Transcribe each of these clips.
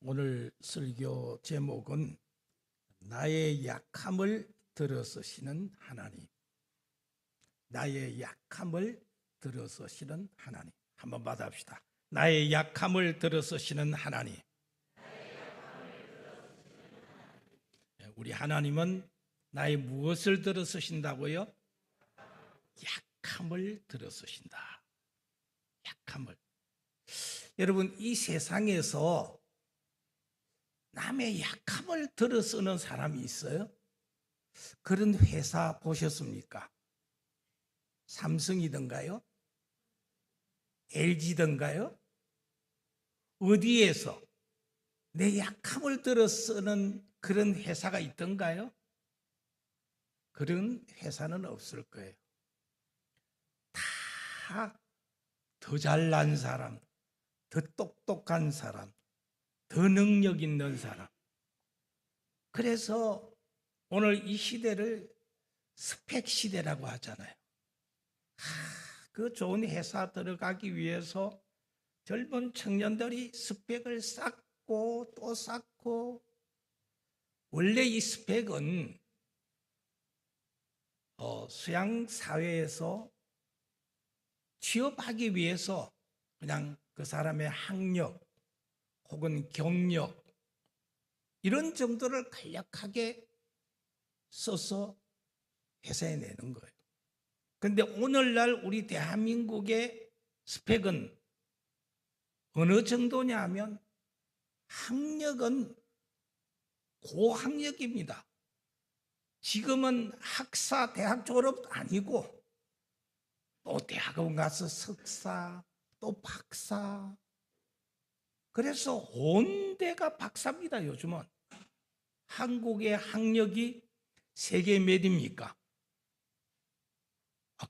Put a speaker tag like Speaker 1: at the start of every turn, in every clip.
Speaker 1: 오늘 설교 제목은 나의 약함을 들어서시는 하나님. 나의 약함을 들어서시는 하나님. 한번 받아봅시다. 나의 약함을 들어서시는 하나님. 우리 하나님은 나의 무엇을 들어서신다고요? 약함을 들어서신다. 약함을. 여러분, 이 세상에서 남의 약함을 들어쓰는 사람이 있어요? 그런 회사 보셨습니까? 삼성이던가요? LG던가요? 어디에서 내 약함을 들어쓰는 그런 회사가 있던가요? 그런 회사는 없을 거예요. 다 더 잘난 사람, 더 똑똑한 사람, 더 능력 있는 사람. 그래서 오늘 이 시대를 스펙 시대라고 하잖아요. 그 좋은 회사 들어가기 위해서 젊은 청년들이 스펙을 쌓고 또 쌓고, 원래 이 스펙은 서양 사회에서 취업하기 위해서 그냥 그 사람의 학력 혹은 경력 이런 정도를 간략하게 써서 회사에 내는 거예요. 그런데 오늘날 우리 대한민국의 스펙은 어느 정도냐 하면 학력은 고학력입니다. 지금은 학사, 대학 졸업도 아니고 또 대학원 가서 석사, 또 박사. 그래서 온 데가 박사입니다, 요즘은. 한국의 학력이 세계 몇입니까?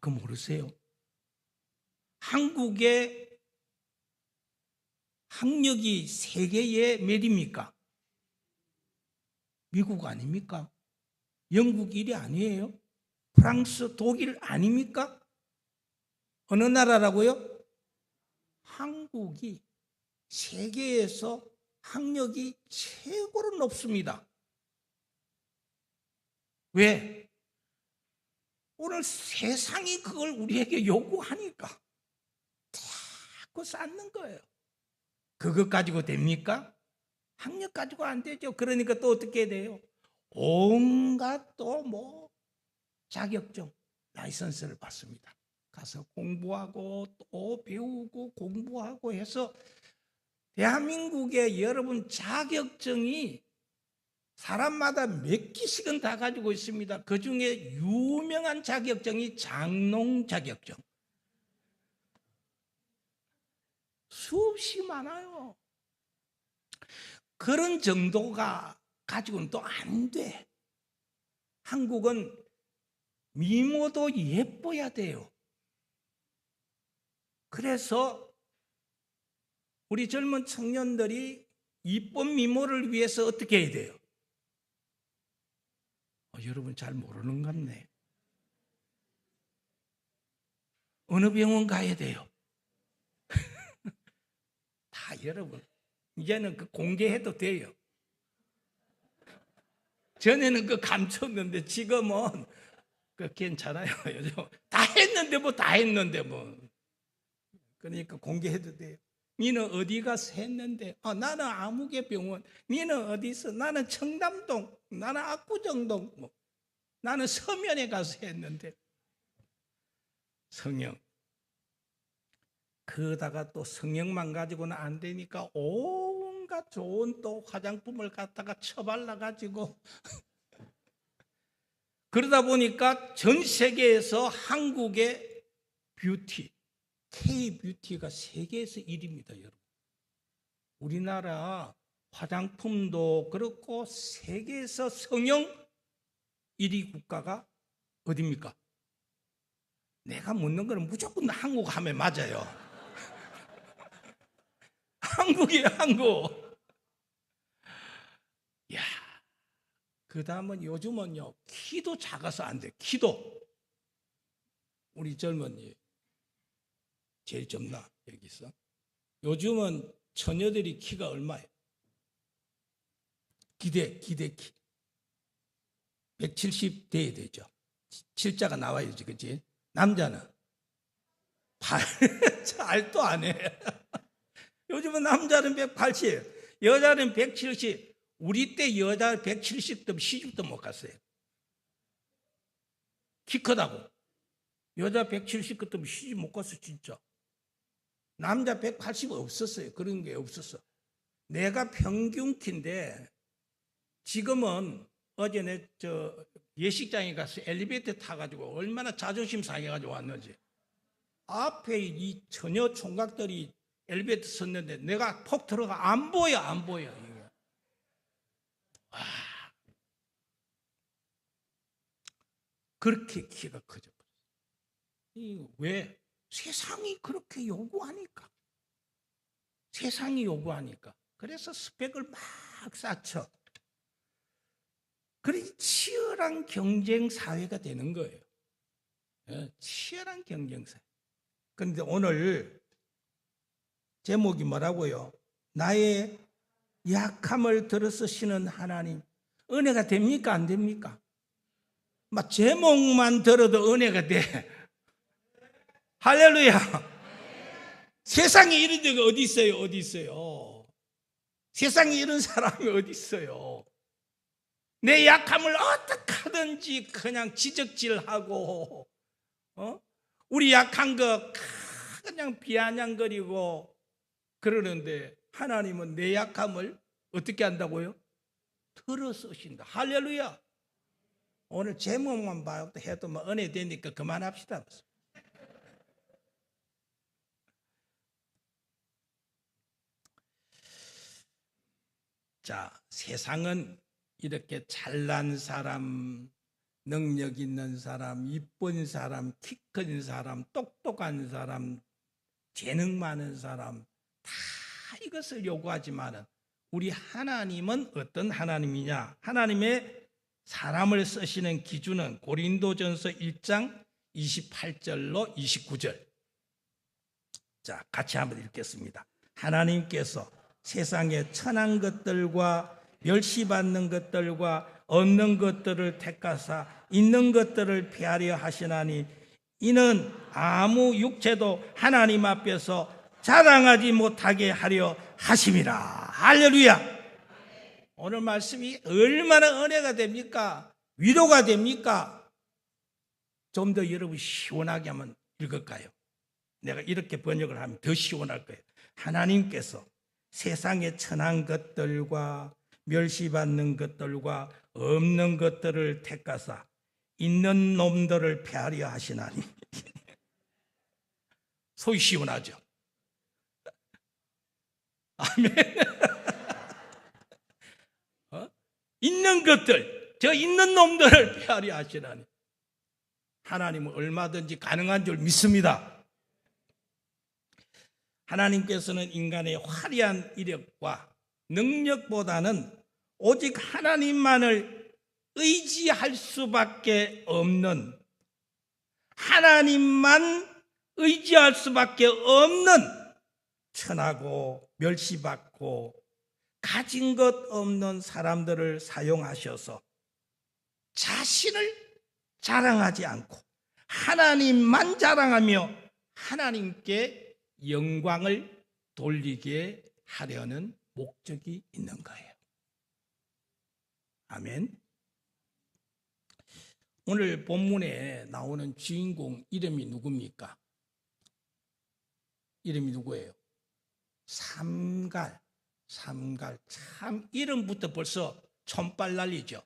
Speaker 1: 그거 모르세요? 한국의 학력이 세계의 몇입니까? 미국 아닙니까? 영국 1위 아니에요? 프랑스, 독일 아닙니까? 어느 나라라고요? 한국이 세계에서 학력이 최고로 높습니다. 왜? 오늘 세상이 그걸 우리에게 요구하니까 자꾸 쌓는 거예요. 그것 가지고 됩니까? 학력 가지고 안 되죠. 그러니까 또 어떻게 돼요? 온갖 또 자격증, 라이선스를 받습니다. 가서 공부하고 또 배우고 공부하고 해서 대한민국에 여러분 자격증이 사람마다 몇 기씩은 다 가지고 있습니다. 그 중에 유명한 자격증이 장롱 자격증. 수없이 많아요. 그런 정도가 가지고는 또 안 돼. 한국은 미모도 예뻐야 돼요. 그래서 우리 젊은 청년들이 이쁜 미모를 위해서 어떻게 해야 돼요? 여러분 잘 모르는 것 같네. 어느 병원 가야 돼요? 다 여러분 이제는 그 공개해도 돼요. 전에는 그 감췄는데 지금은 그 괜찮아요. 요즘 다 했는데 다 했는데 그러니까 공개해도 돼요. 니는 어디 가서 했는데? 나는 아무개 병원. 니는 어디서? 나는 청담동, 나는 압구정동, 나는 서면에 가서 했는데. 성형. 그러다가 또 성형만 가지고는 안 되니까 온갖 좋은 또 화장품을 갖다가 쳐발라가지고 그러다 보니까 전 세계에서 한국의 뷰티, K-뷰티가 세계에서 1위입니다, 여러분. 우리나라 화장품도 그렇고 세계에서 성형 1위 국가가 어디입니까? 내가 묻는 거는 무조건 한국 하면 맞아요. 한국이에요, 한국. 야, 그 다음은 요즘은요, 키도 작아서 안 돼, 키도. 우리 젊은이 제일 젊나, 여기서. 요즘은 처녀들이 키가 얼마예요? 기대키. 170 돼야 되죠. 칠자가 나와야지, 그치? 남자는 8, 잘도 안 해. 요즘은 남자는 180, 여자는 170. 우리 때 여자 170도 시집도 못 갔어요. 키 크다고. 여자 170 그때면 시집 못 갔어, 진짜. 남자 180 없었어요. 그런 게 없었어. 내가 평균 키인데 지금은 어제 내 예식장에 가서 엘리베이터 타가지고 얼마나 자존심 상해가지고 왔는지. 앞에 이 처녀 총각들이 엘리베이터 섰는데 내가 폭 들어가 안 보여. 와, 그렇게 키가 커져. 왜? 세상이 그렇게 요구하니까. 그래서 스펙을 막 쌓쳐. 그래서 치열한 경쟁 사회가 되는 거예요. 치열한 경쟁 사회. 그런데 오늘 제목이 뭐라고요? 나의 약함을 들어쓰시는 하나님. 은혜가 됩니까? 안 됩니까? 막 제목만 들어도 은혜가 돼. 할렐루야. 세상에 이런 데가 어디 있어요? 세상에 이런 사람이 어디 있어요? 내 약함을 어떻게 하든지 그냥 지적질하고, 우리 약한 거 그냥 비아냥거리고 그러는데 하나님은 내 약함을 어떻게 한다고요? 들어 쓰신다. 할렐루야. 오늘 제목만 봐도 해도 뭐 은혜 되니까 그만합시다. 자, 세상은 이렇게 잘난 사람, 능력 있는 사람, 이쁜 사람, 키 큰 사람, 똑똑한 사람, 재능 많은 사람 다 이것을 요구하지만 우리 하나님은 어떤 하나님이냐? 하나님의 사람을 쓰시는 기준은 고린도전서 1장 28절로 29절. 자, 같이 한번 읽겠습니다. 하나님께서 세상에 천한 것들과 멸시받는 것들과 없는 것들을 택하사 있는 것들을 폐하려 하시나니 이는 아무 육체도 하나님 앞에서 자랑하지 못하게 하려 하심이라. 할렐루야. 오늘 말씀이 얼마나 은혜가 됩니까? 위로가 됩니까? 좀 더 여러분 시원하게 한번 읽을까요? 내가 이렇게 번역을 하면 더 시원할 거예요. 하나님께서 세상의 천한 것들과 멸시받는 것들과 없는 것들을 택하사 있는 놈들을 폐하려 하시나니. 소위 시원하죠. 아멘. 있는 것들, 저 있는 놈들을 폐하려 하시나니. 하나님은 얼마든지 가능한 줄 믿습니다. 하나님께서는 인간의 화려한 이력과 능력보다는 오직 하나님만을 의지할 수밖에 없는, 하나님만 의지할 수밖에 없는 천하고 멸시받고 가진 것 없는 사람들을 사용하셔서 자신을 자랑하지 않고 하나님만 자랑하며 하나님께 영광을 돌리게 하려는 목적이 있는 거예요. 아멘. 오늘 본문에 나오는 주인공 이름이 누굽니까? 이름이 누구예요? 삼갈. 참 이름부터 벌써 촌발 날리죠.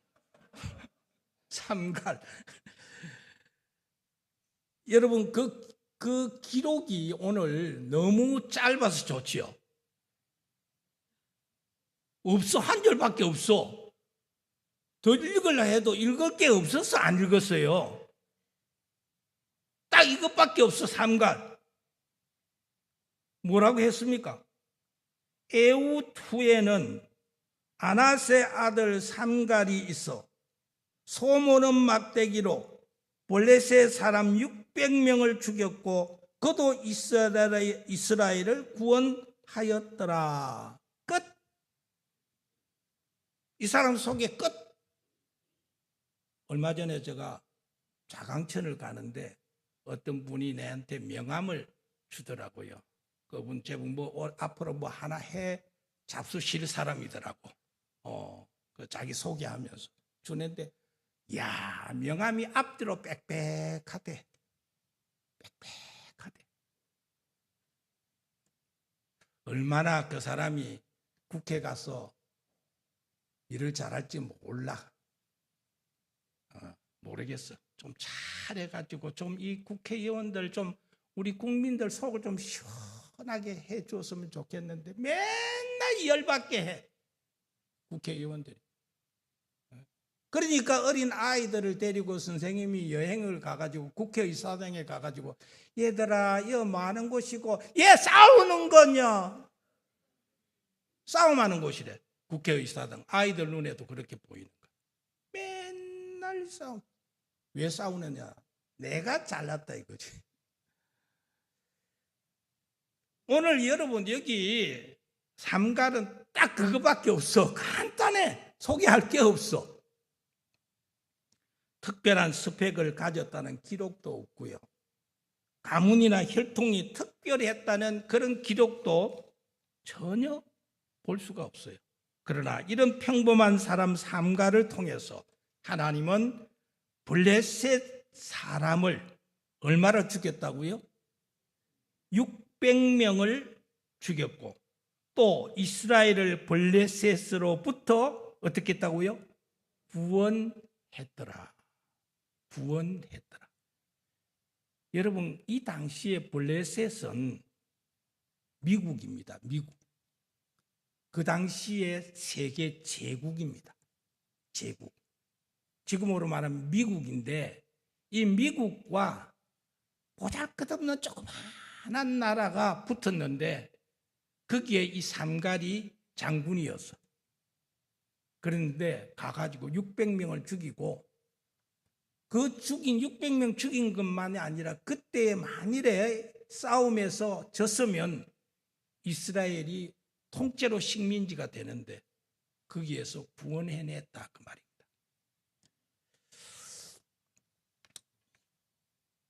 Speaker 1: 삼갈. 여러분 그 기록이 오늘 너무 짧아서 좋지요. 없어. 한 절밖에 없어. 더 읽으려 해도 읽을 게 없어서 안 읽었어요. 딱 이것밖에 없어. 삼갈. 뭐라고 했습니까? 에훗 후에는 아낫의 아들 삼갈이 있어 소모는 막대기로 블레셋 사람 600명을 죽였고 그도 이스라엘을 구원하였더라. 끝. 이 사람 속에 끝. 얼마 전에 제가 자강천을 가는데 어떤 분이 내한테 명함을 주더라고요. 그분 제분 뭐 앞으로 뭐 하나 해 잡수실 사람이더라고. 그 자기 소개하면서 주는데, 야, 명함이 앞뒤로 빽빽하대. 빽빽하대. 얼마나 그 사람이 국회 가서 일을 잘할지 몰라. 모르겠어. 좀 잘해가지고 좀 이 국회의원들 좀 우리 국민들 속을 좀 시원하게 해줬으면 좋겠는데 맨날 열받게 해. 국회의원들이. 그러니까 어린 아이들을 데리고 선생님이 여행을 가가지고 국회의사당에 가가지고 얘들아 이거 뭐 하는 곳이고 얘 싸우는 거냐. 싸움하는 곳이래. 국회의사당. 아이들 눈에도 그렇게 보이는 거야. 맨날 싸움. 왜 싸우느냐. 내가 잘났다 이거지. 오늘 여러분 여기 삼갈은 딱 그거밖에 없어. 간단해. 소개할 게 없어. 특별한 스펙을 가졌다는 기록도 없고요. 가문이나 혈통이 특별했다는 그런 기록도 전혀 볼 수가 없어요. 그러나 이런 평범한 사람 삼가를 통해서 하나님은 블레셋 사람을 얼마나 죽였다고요? 600명을 죽였고 또 이스라엘을 블레셋으로부터 어떻게 했다고요? 구원했더라. 구원했더라. 여러분 이 당시에 블레셋은 미국입니다. 미국. 그 당시에 세계 제국입니다. 제국. 지금으로 말하면 미국인데 이 미국과 보잘것없는 조그마한 나라가 붙었는데 거기에 이 삼갈이 장군이었어. 그런데 가가지고 600명을 죽이고 그 죽인 600명 죽인 것만이 아니라 그때 만일에 싸움에서 졌으면 이스라엘이 통째로 식민지가 되는데 거기에서 구원해냈다 그 말입니다.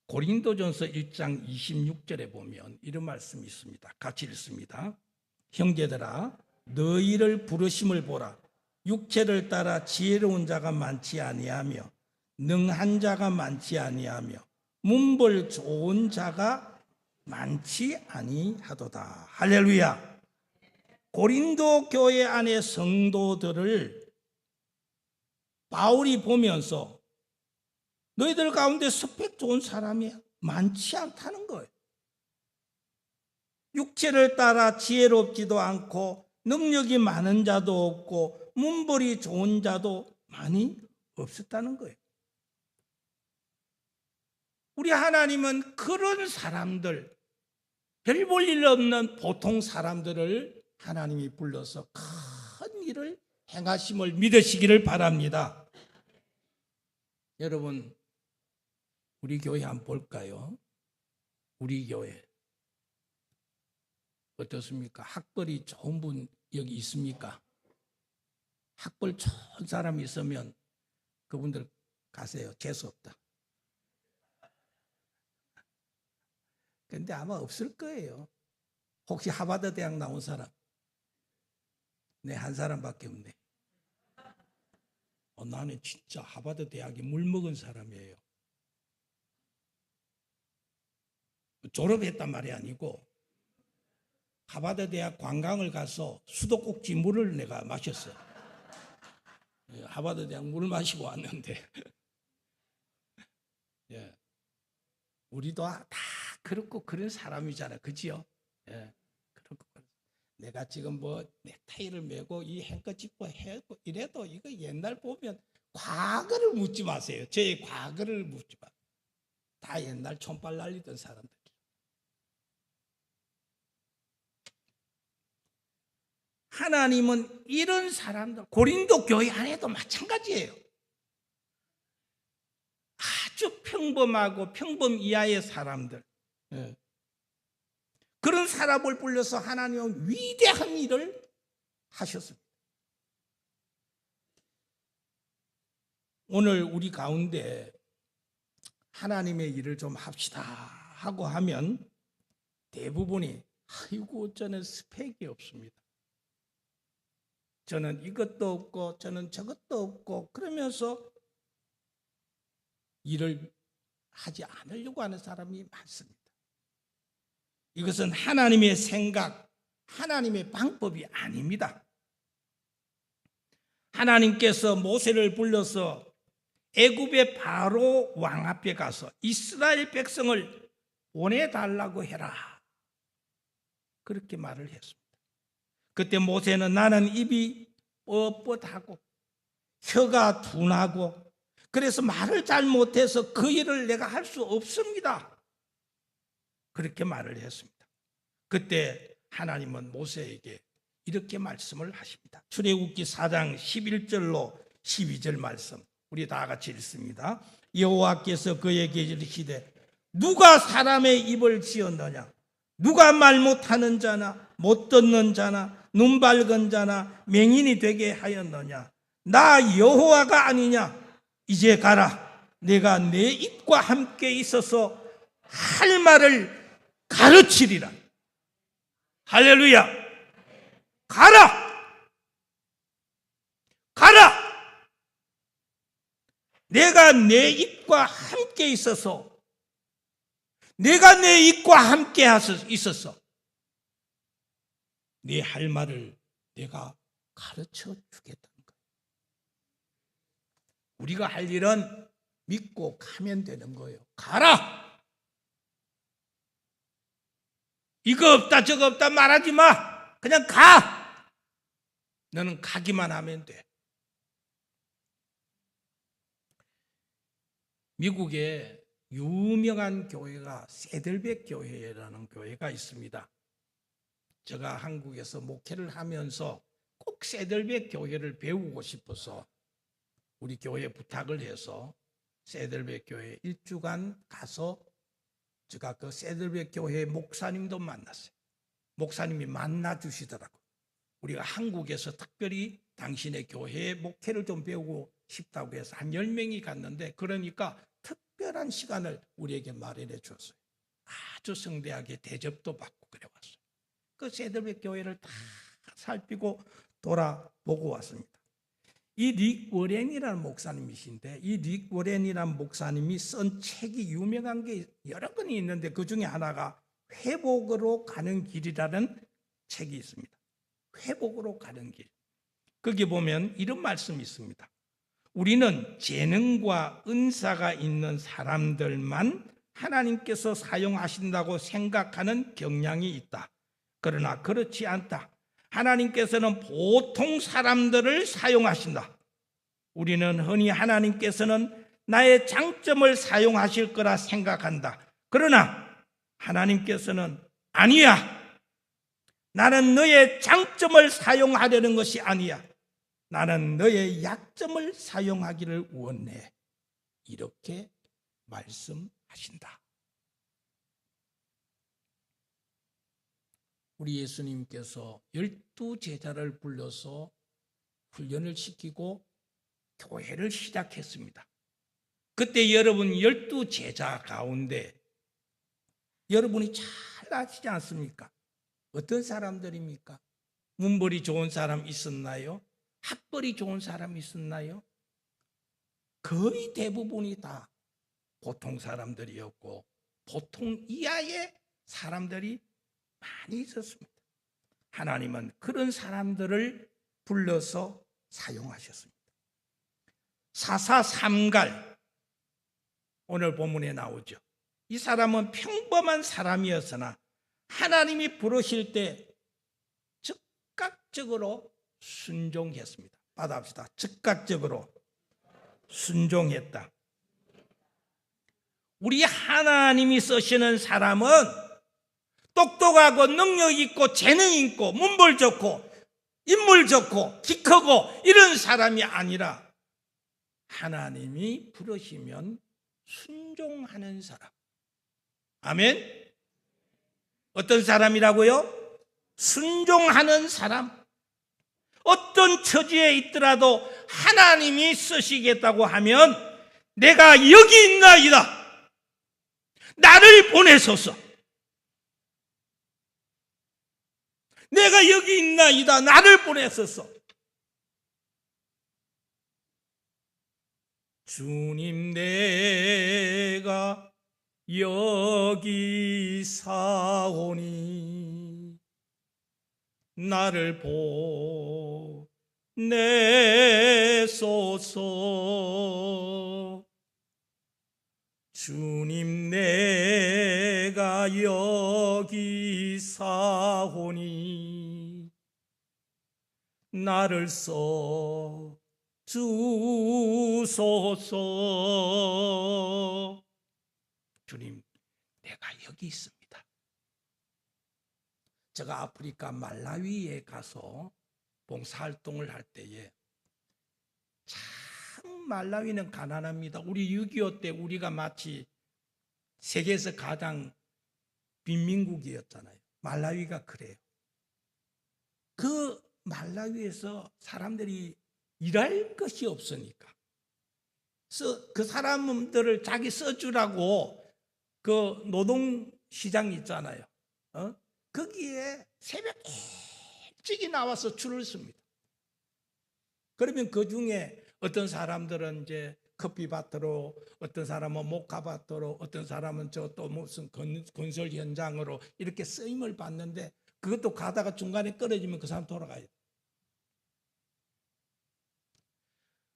Speaker 1: 고린도전서 1장 26절에 보면 이런 말씀이 있습니다. 같이 읽습니다. 형제들아 너희를 부르심을 보라. 육체를 따라 지혜로운 자가 많지 아니하며 능한 자가 많지 아니하며 문벌 좋은 자가 많지 아니하도다. 할렐루야. 고린도 교회 안의 성도들을 바울이 보면서 너희들 가운데 스펙 좋은 사람이 많지 않다는 거예요. 육체를 따라 지혜롭지도 않고 능력이 많은 자도 없고 문벌이 좋은 자도 많이 없었다는 거예요. 우리 하나님은 그런 사람들, 별 볼 일 없는 보통 사람들을 하나님이 불러서 큰 일을 행하심을 믿으시기를 바랍니다. 여러분 우리 교회 한번 볼까요? 우리 교회 어떻습니까? 학벌이 좋은 분 여기 있습니까? 학벌 좋은 사람이 있으면 그분들 가세요. 재수없다. 근데 아마 없을 거예요. 혹시 하버드 대학 나온 사람? 네, 한 사람밖에 없네. 나는 진짜 하버드 대학에 물먹은 사람이에요. 졸업했단 말이 아니고 하버드 대학 관광을 가서 수도꼭지 물을 내가 마셨어요. 하버드 대학 물을 마시고 왔는데 예. 우리도 다 그렇고 그런 사람이잖아요. 그지요? 예. 그렇고 내가 지금 뭐 넥타이를 메고 이 행커치프 해고 이래도 이거 옛날 보면 과거를 묻지 마세요. 제 과거를 묻지 마. 다 옛날 촌발 날리던 사람들. 하나님은 이런 사람들, 고린도 교회 안에도 마찬가지예요. 아주 평범하고 평범 이하의 사람들. 그런 사람을 불러서 하나님은 위대한 일을 하셨습니다. 오늘 우리 가운데 하나님의 일을 좀 합시다 하고 하면 대부분이 아이고 저는 스펙이 없습니다. 저는 이것도 없고 저는 저것도 없고 그러면서 일을 하지 않으려고 하는 사람이 많습니다. 이것은 하나님의 생각, 하나님의 방법이 아닙니다. 하나님께서 모세를 불러서 애굽의 바로 왕 앞에 가서 이스라엘 백성을 보내달라고 해라, 그렇게 말을 했습니다. 그때 모세는 나는 입이 뻣뻣하고 혀가 둔하고 그래서 말을 잘 못해서 그 일을 내가 할 수 없습니다, 그렇게 말을 했습니다. 그때 하나님은 모세에게 이렇게 말씀을 하십니다. 출애굽기 4장 11절로 12절 말씀 우리 다 같이 읽습니다. 여호와께서 그에게 이르시되 누가 사람의 입을 지었느냐? 누가 말 못하는 자나 못 듣는 자나 눈 밝은 자나 맹인이 되게 하였느냐? 나 여호와가 아니냐? 이제 가라. 내가 내 입과 함께 있어서 할 말을 가르치리라. 할렐루야. 가라. 가라. 내가 내 입과 함께 있어서 내가 내 입과 함께 있어서 네 할 말을 내가 가르쳐 주겠다는 거예요. 우리가 할 일은 믿고 가면 되는 거예요. 가라. 이거 없다 저거 없다 말하지 마. 그냥 가. 너는 가기만 하면 돼. 미국에 유명한 교회가 세들백 교회라는 교회가 있습니다. 제가 한국에서 목회를 하면서 꼭 세들백 교회를 배우고 싶어서 우리 교회에 부탁을 해서 세들백 교회 1주간 가서 제가 그 세들백 교회 목사님도 만났어요. 목사님이 만나주시더라고요. 우리가 한국에서 특별히 당신의 교회의 목회를 좀 배우고 싶다고 해서 한 10명이 갔는데 그러니까 특별한 시간을 우리에게 마련해 줬어요. 아주 성대하게 대접도 받고 그래 왔어요. 그 세들백 교회를 다 살피고 돌아보고 왔습니다. 이 릭 워렌이라는 목사님이신데 이 릭 워렌이라는 목사님이 쓴 책이 유명한 게 여러 권이 있는데 그 중에 하나가 회복으로 가는 길이라는 책이 있습니다. 회복으로 가는 길. 거기 보면 이런 말씀이 있습니다. 우리는 재능과 은사가 있는 사람들만 하나님께서 사용하신다고 생각하는 경향이 있다. 그러나 그렇지 않다. 하나님께서는 보통 사람들을 사용하신다. 우리는 흔히 하나님께서는 나의 장점을 사용하실 거라 생각한다. 그러나 하나님께서는 아니야. 나는 너의 장점을 사용하려는 것이 아니야. 나는 너의 약점을 사용하기를 원해. 이렇게 말씀하신다. 우리 예수님께서 12제자를 불러서 훈련을 시키고 교회를 시작했습니다. 그때 여러분 12제자 가운데 여러분이 잘 아시지 않습니까? 어떤 사람들입니까? 문벌이 좋은 사람 있었나요? 학벌이 좋은 사람이 있었나요? 거의 대부분이 다 보통 사람들이었고 보통 이하의 사람들이 많이 있었습니다. 하나님은 그런 사람들을 불러서 사용하셨습니다. 사사삼갈 오늘 본문에 나오죠. 이 사람은 평범한 사람이었으나 하나님이 부르실 때 즉각적으로 순종했습니다. 받아봅시다. 즉각적으로 순종했다. 우리 하나님이 쓰시는 사람은 똑똑하고 능력 있고 재능 있고 문벌 좋고 인물 좋고 키 크고 이런 사람이 아니라 하나님이 부르시면 순종하는 사람. 아멘. 어떤 사람이라고요? 순종하는 사람. 어떤 처지에 있더라도 하나님이 쓰시겠다고 하면 내가 여기 있나이다. 나를 보내소서. 내가 여기 있나이다. 나를 보내소서. 주님, 내가 여기 사오니 나를 보내소서. 주님, 내가 여기 사오니 나를 써 주소서. 주님, 내가 여기 있습니다. 제가 아프리카 말라위에 가서 봉사활동을 할 때에 참 말라위는 가난합니다. 우리 6.25 때 우리가 마치 세계에서 가장 빈민국이었잖아요. 말라위가 그래요. 그 말라위에서 사람들이 일할 것이 없으니까 그 사람들을 자기 써주라고 그 노동시장 있잖아요. 거기에 새벽 일찍이 나와서 줄을 섭니다. 그러면 그 중에 어떤 사람들은 이제 커피밭으로, 어떤 사람은 모카밭으로, 어떤 사람은 저 또 무슨 건설 현장으로 이렇게 쓰임을 받는데, 그것도 가다가 중간에 떨어지면 그 사람 돌아가야 돼.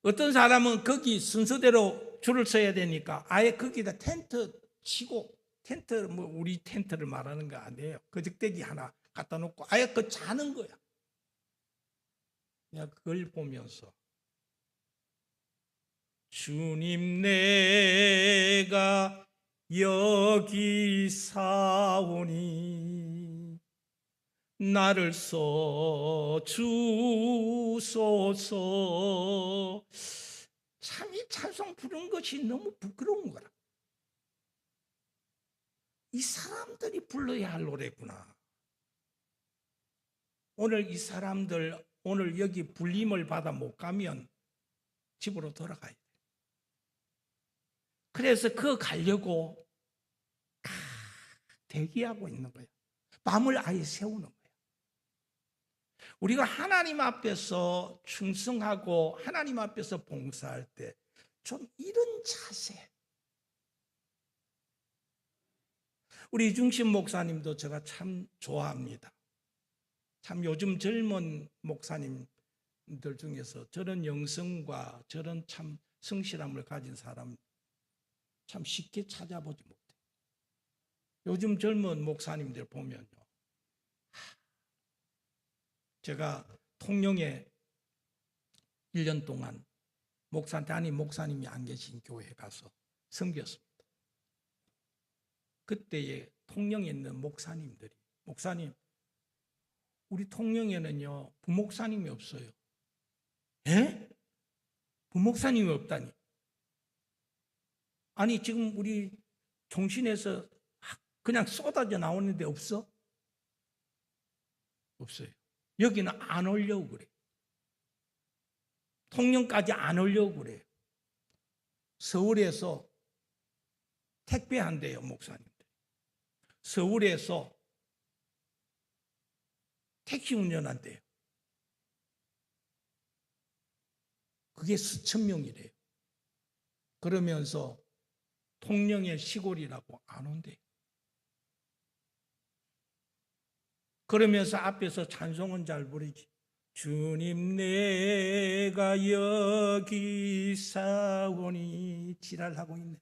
Speaker 1: 어떤 사람은 거기 순서대로 줄을 서야 되니까 아예 거기다 텐트 치고, 텐트 뭐 우리 텐트를 말하는 거 아니에요. 거적대기 하나 갖다 놓고 아예 그 자는 거야. 내가 그걸 보면서 주님, 내가 여기 사오니 나를 써 주소서. 참 이 찬송 부른 것이 너무 부끄러운 거라. 이 사람들이 불러야 할 노래구나. 오늘 이 사람들 오늘 여기 불림을 받아 못 가면 집으로 돌아가야 돼. 그래서 그 가려고 대기하고 있는 거예요. 밤을 아예 세우는 거예요. 우리가 하나님 앞에서 충성하고 하나님 앞에서 봉사할 때 좀 이런 자세. 우리 이중신 목사님도 제가 참 좋아합니다. 참 요즘 젊은 목사님들 중에서 저런 영성과 저런 참 성실함을 가진 사람 참 쉽게 찾아보지 못해요. 요즘 젊은 목사님들 보면요, 제가 통영에 1년 동안 담임 목사님이 안 계신 교회에 가서 섬겼습니다. 그때에 통영에 있는 목사님들이, 목사님, 우리 통영에는요 부목사님이 없어요. 에? 부목사님이 없다니. 아니 지금 우리 종신에서 그냥 쏟아져 나오는데 없어? 없어요. 여기는 안 오려고 그래. 통영까지 안 오려고 그래요. 서울에서 택배한대요, 목사님들. 서울에서 택시 운전한대요. 그게 수천 명이래요. 그러면서 통영의 시골이라고 안 온대요. 그러면서 앞에서 찬송은 잘 부르지. 주님, 내가 여기 사오니 지랄하고 있네.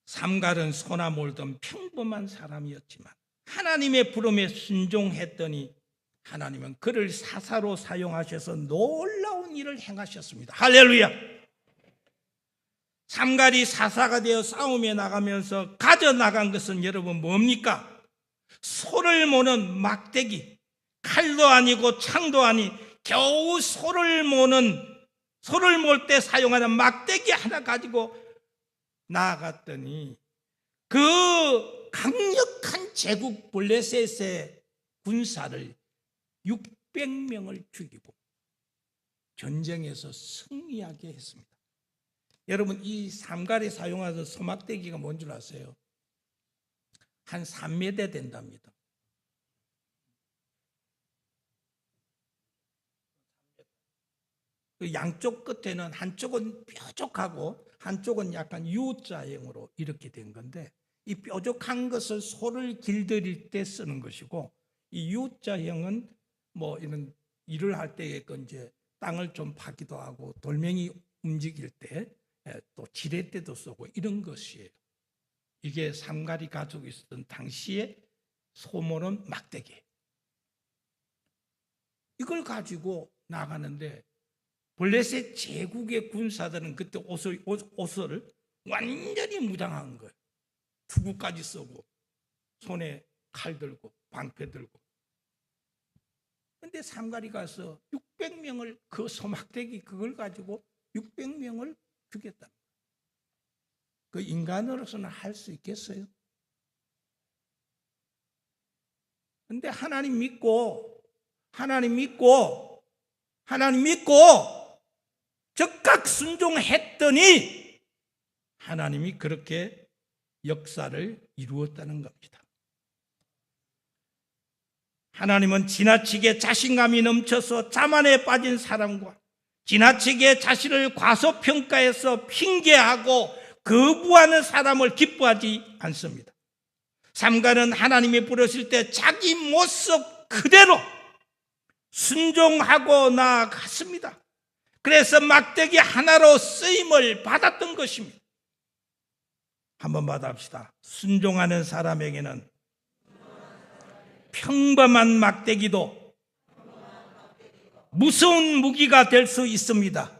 Speaker 1: 삼갈은 소나 몰던 평범한 사람이었지만 하나님의 부름에 순종했더니 하나님은 그를 사사로 사용하셔서 놀라운 일을 행하셨습니다. 할렐루야. 삼갈이 사사가 되어 싸움에 나가면서 가져나간 것은 여러분 뭡니까? 소를 모는 막대기, 칼도 아니고 창도 아니 겨우 소를 몰 때 사용하는 막대기 하나 가지고 나아갔더니 그 강력한 제국 블레셋의 군사를 600명을 죽이고 전쟁에서 승리하게 했습니다. 여러분, 이 삼갈이 사용하던 소막대기가 뭔 줄 아세요? 한 3m 된답니다. 그 양쪽 끝에는 한쪽은 뾰족하고 한쪽은 약간 U자형으로 이렇게 된 건데, 이 뾰족한 것을 소를 길들일 때 쓰는 것이고, 이 U자형은 뭐 이런 일을 할 때 이제 땅을 좀 파기도 하고 돌멩이 움직일 때 또 지렛 때도 쓰고 이런 것이에요. 이게 삼갈이 가지고 있었던 당시의 소모는 막대기. 이걸 가지고 나가는데 블레셋 제국의 군사들은 그때 옷을 완전히 무장한 거예요. 투구까지 쓰고 손에 칼 들고 방패 들고. 근데 삼갈이 가서 600명을 그 소막대기 그걸 가지고 600명을 죽였다. 그 인간으로서는 할 수 있겠어요? 근데 하나님 믿고 즉각 순종했더니 하나님이 그렇게 역사를 이루었다는 겁니다. 하나님은 지나치게 자신감이 넘쳐서 자만에 빠진 사람과 지나치게 자신을 과소평가해서 핑계하고 거부하는 사람을 기뻐하지 않습니다. 삼갈은 하나님이 부르실 때 자기 모습 그대로 순종하고 나아갔습니다. 그래서 막대기 하나로 쓰임을 받았던 것입니다. 한번 받아봅시다. 순종하는 사람에게는 평범한 막대기도 무서운 무기가 될 수 있습니다.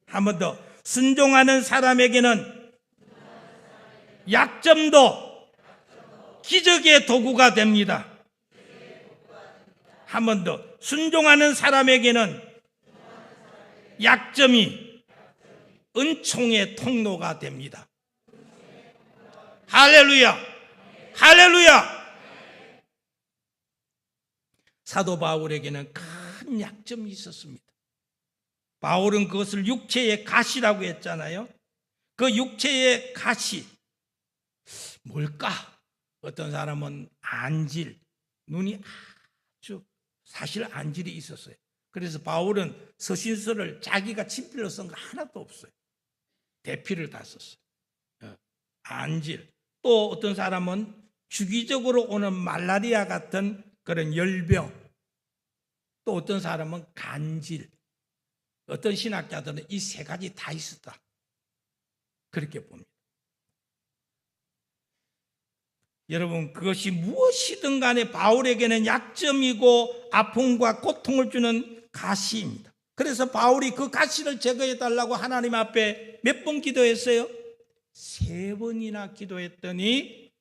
Speaker 1: 한 번 더. 순종하는 사람에게는 약점도 기적의 도구가 됩니다. 한 번 더. 순종하는 사람에게는 약점이 은총의 통로가 됩니다. 할렐루야! 할렐루야! 사도 바울에게는 큰 약점이 있었습니다. 바울은 그것을 육체의 가시라고 했잖아요. 그 육체의 가시 뭘까? 어떤 사람은 안질, 눈이 아주 사실 안질이 있었어요. 그래서 바울은 서신서를 자기가 친필로 쓴 거 하나도 없어요. 대피를 다 썼어요. 안질. 또 어떤 사람은 주기적으로 오는 말라리아 같은 그런 열병. 또 어떤 사람은 간질. 어떤 신학자들은 이 세 가지 다 있었다. 그렇게 봅니다. 여러분, 그것이 무엇이든 간에 바울에게는 약점이고 아픔과 고통을 주는 가시입니다. 그래서 바울이 그 가시를 제거해달라고 하나님 앞에 몇 번 기도했어요? 3번이나 기도했더니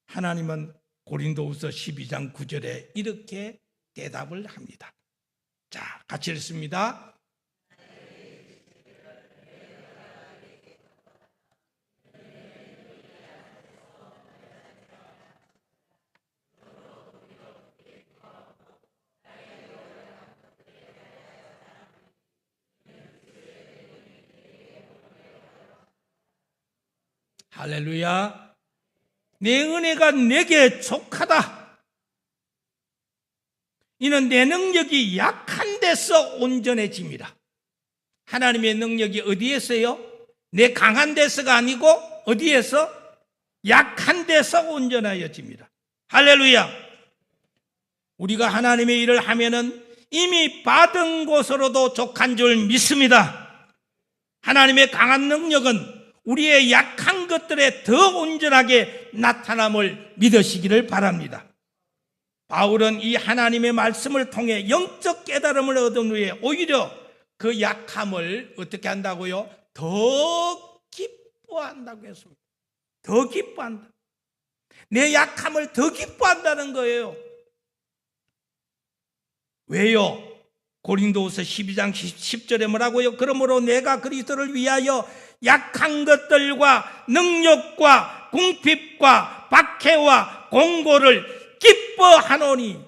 Speaker 1: 하나님은 고린도후서 12장 9절에 이렇게 대답을 합니다. 자, 같이 읽습니다. 할렐루야. 내 은혜가 내게 족하다. 이는 내 능력이 약한 데서 온전해집니다. 하나님의 능력이 어디에서요? 내 강한 데서가 아니고 어디에서? 약한 데서 온전해집니다. 할렐루야. 우리가 하나님의 일을 하면은 이미 받은 것으로도 족한 줄 믿습니다. 하나님의 강한 능력은 우리의 약한 것들에 더 온전하게 나타남을 믿으시기를 바랍니다. 바울은 이 하나님의 말씀을 통해 영적 깨달음을 얻은 후에 오히려 그 약함을 어떻게 한다고요? 더 기뻐한다고 했습니다. 더 기뻐한다. 내 약함을 더 기뻐한다는 거예요. 왜요? 고린도후서 12장 10절에 뭐라고요? 그러므로 내가 그리스도를 위하여 약한 것들과 능력과 궁핍과 박해와 공고를 기뻐하노니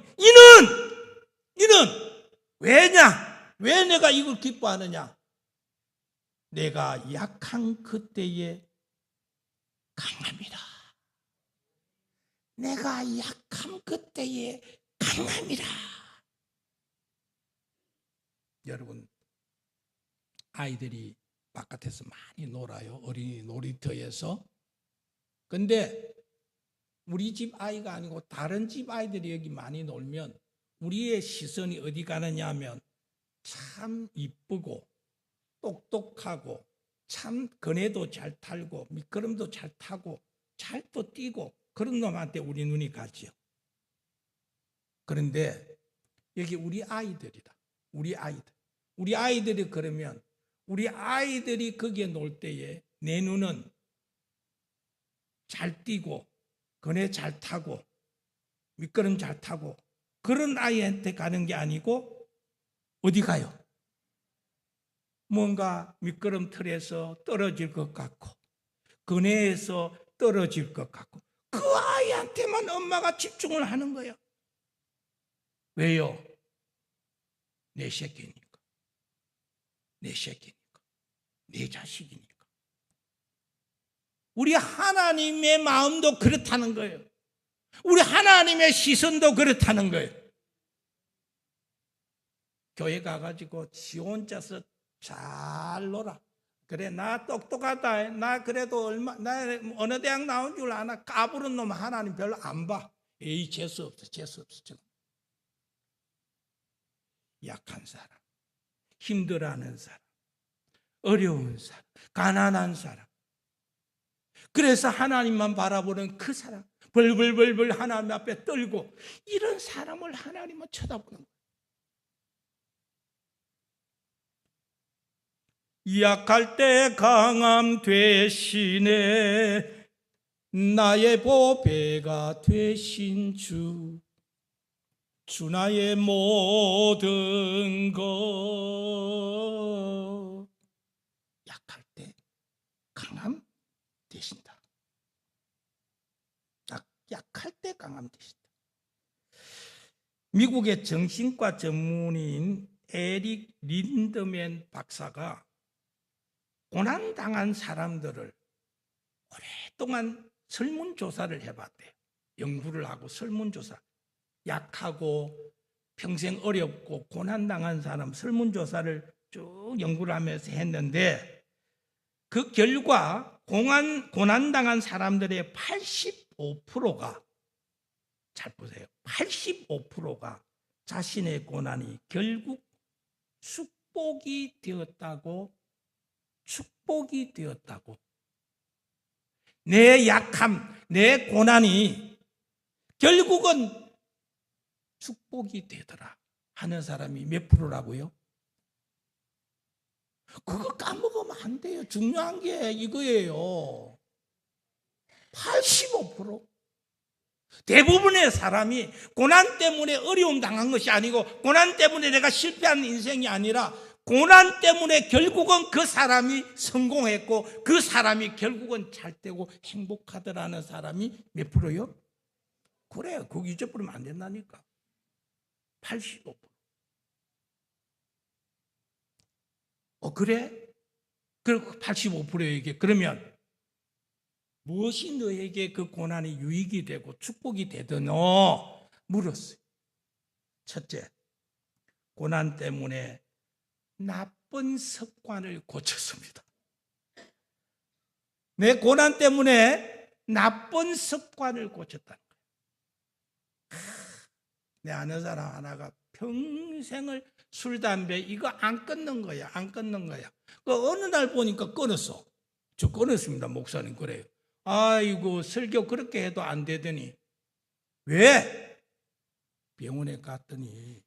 Speaker 1: 이는 왜냐? 왜 내가 이걸 기뻐하느냐? 내가 약한 그때에 강함이라. 내가 약한 그때에 강함이라. 여러분, 아이들이 바깥에서 많이 놀아요. 어린이 놀이터에서. 근데 우리 집 아이가 아니고 다른 집 아이들이 여기 많이 놀면 우리의 시선이 어디 가느냐 하면 참 이쁘고 똑똑하고 참 그네도 잘 타고 미끄럼도 잘 타고 잘 또 뛰고 그런 놈한테 우리 눈이 가지요. 그런데 여기 우리 아이들이다. 우리 아이들이 그러면 우리 아이들이 거기에 놀 때에 내 눈은 잘 뛰고 그네 잘 타고 미끄럼 잘 타고 그런 아이한테 가는 게 아니고 어디 가요? 뭔가 미끄럼틀에서 떨어질 것 같고 그네에서 떨어질 것 같고 그 아이한테만 엄마가 집중을 하는 거예요. 왜요? 내 새끼니까, 내 자식이니까. 우리 하나님의 마음도 그렇다는 거예요. 우리 하나님의 시선도 그렇다는 거예요. 교회 가가지고 지 혼자서 잘 놀아. 그래, 나 똑똑하다. 나 그래도 나 어느 대학 나온 줄 아나. 까부른 놈 하나님 별로 안 봐. 에이, 재수 없어. 약한 사람, 힘들어하는 사람, 어려운 사람, 가난한 사람. 그래서 하나님만 바라보는 그 사람, 벌벌벌벌 하나님 앞에 떨고 이런 사람을 하나님은 쳐다보는 거예요. 약할 때 강함 되시네 나의 보배가 되신 주 나의 모든 것. 약할 때 강함 되신다. 약할 때 강함 되신다. 미국의 정신과 전문의인 에릭 린드맨 박사가 고난당한 사람들을 오랫동안 설문조사를 해봤대요. 연구를 하고 설문조사. 약하고 평생 어렵고 고난당한 사람 설문조사를 쭉 연구를 하면서 했는데 그 결과 고난당한 사람들의 85%가 잘 보세요. 85%가 자신의 고난이 결국 축복이 되었다고 내 약함, 내 고난이 결국은 축복이 되더라 하는 사람이 몇 프로라고요? 그거 까먹으면 안 돼요. 중요한 게 이거예요. 85%. 대부분의 사람이 고난 때문에 어려움 당한 것이 아니고 고난 때문에 내가 실패한 인생이 아니라 고난 때문에 결국은 그 사람이 성공했고 그 사람이 결국은 잘 되고 행복하더라는 사람이 몇 프로요? 그래요. 그거 잊어버리면 안 된다니까. 85%. 그래? 그리고 85%에게 그러면 무엇이 너에게 그 고난이 유익이 되고 축복이 되더노? 물었어요. 첫째, 고난 때문에 나쁜 습관을 고쳤습니다. 내 고난 때문에 나쁜 습관을 고쳤다는 거예요. 내 아는 사람 하나가 평생을 술, 담배 이거 안 끊는 거야. 그 어느 날 보니까 끊었어. 저 끊었습니다. 목사님 그래요. 아이고 설교 그렇게 해도 안 되더니 왜? 병원에 갔더니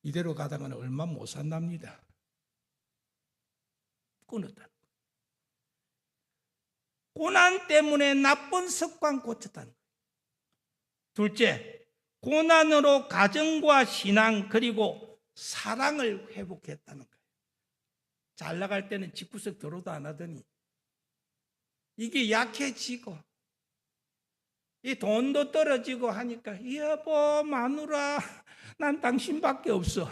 Speaker 1: 이대로 가다가는 얼마 못 산답니다. 끊었다. 고난 때문에 나쁜 습관 고쳤다는 거예요. 둘째, 고난으로 가정과 신앙 그리고 사랑을 회복했다는 거예요. 잘 나갈 때는 집구석 들어도 안 하더니 이게 약해지고 이 돈도 떨어지고 하니까 여보 마누라 난 당신밖에 없어.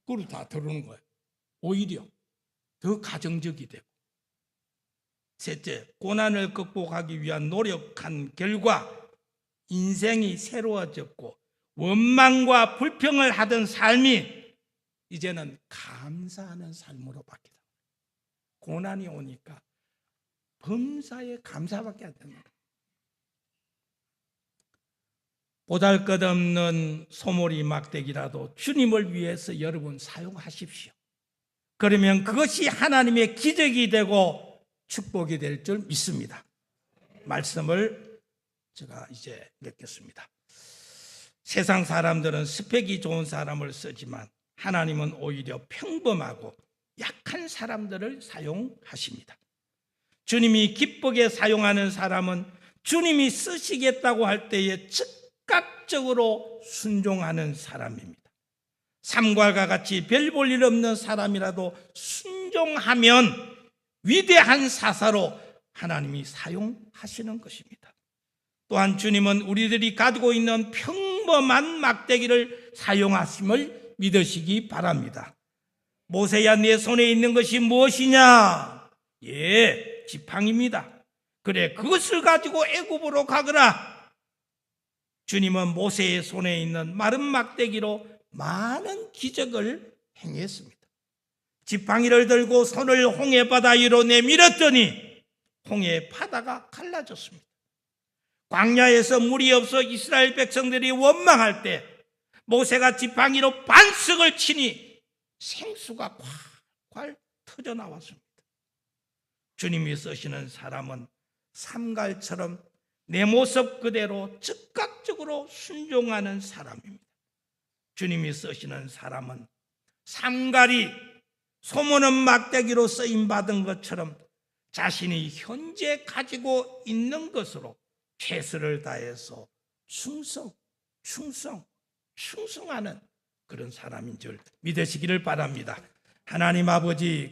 Speaker 1: 그걸 다 들어오는 거예요. 오히려 더 가정적이 되고. 셋째, 고난을 극복하기 위한 노력한 결과 인생이 새로워졌고 원망과 불평을 하던 삶이 이제는 감사하는 삶으로 바뀌다. 고난이 오니까 범사에 감사밖에 안 되는 거예요. 보잘것없는 소몰이 막대기라도 주님을 위해서 여러분 사용하십시오. 그러면 그것이 하나님의 기적이 되고 축복이 될 줄 믿습니다. 말씀을 제가 이제 맺겠습니다. 세상 사람들은 스펙이 좋은 사람을 쓰지만 하나님은 오히려 평범하고 약한 사람들을 사용하십니다. 주님이 기쁘게 사용하는 사람은 주님이 쓰시겠다고 할 때에 즉각적으로 순종하는 사람입니다. 삼갈과 같이 별 볼 일 없는 사람이라도 순종하면 위대한 사사로 하나님이 사용하시는 것입니다. 또한 주님은 우리들이 가지고 있는 평범한 막대기를 사용하심을 믿으시기 바랍니다. 모세야, 내 손에 있는 것이 무엇이냐? 예, 지팡이입니다. 그래, 그것을 가지고 애굽으로 가거라. 주님은 모세의 손에 있는 마른 막대기로 많은 기적을 행했습니다. 지팡이를 들고 손을 홍해 바다 위로 내밀었더니 홍해 바다가 갈라졌습니다. 광야에서 물이 없어 이스라엘 백성들이 원망할 때 모세가 지팡이로 반석을 치니 생수가 콸콸 터져 나왔습니다. 주님이 쓰시는 사람은 삼갈처럼 내 모습 그대로 즉각적으로 순종하는 사람입니다. 주님이 쓰시는 사람은 삼갈이 소모는 막대기로 쓰임받은 것처럼 자신이 현재 가지고 있는 것으로 최선을 다해서 충성하는 그런 사람인 줄 믿으시기를 바랍니다. 하나님 아버지,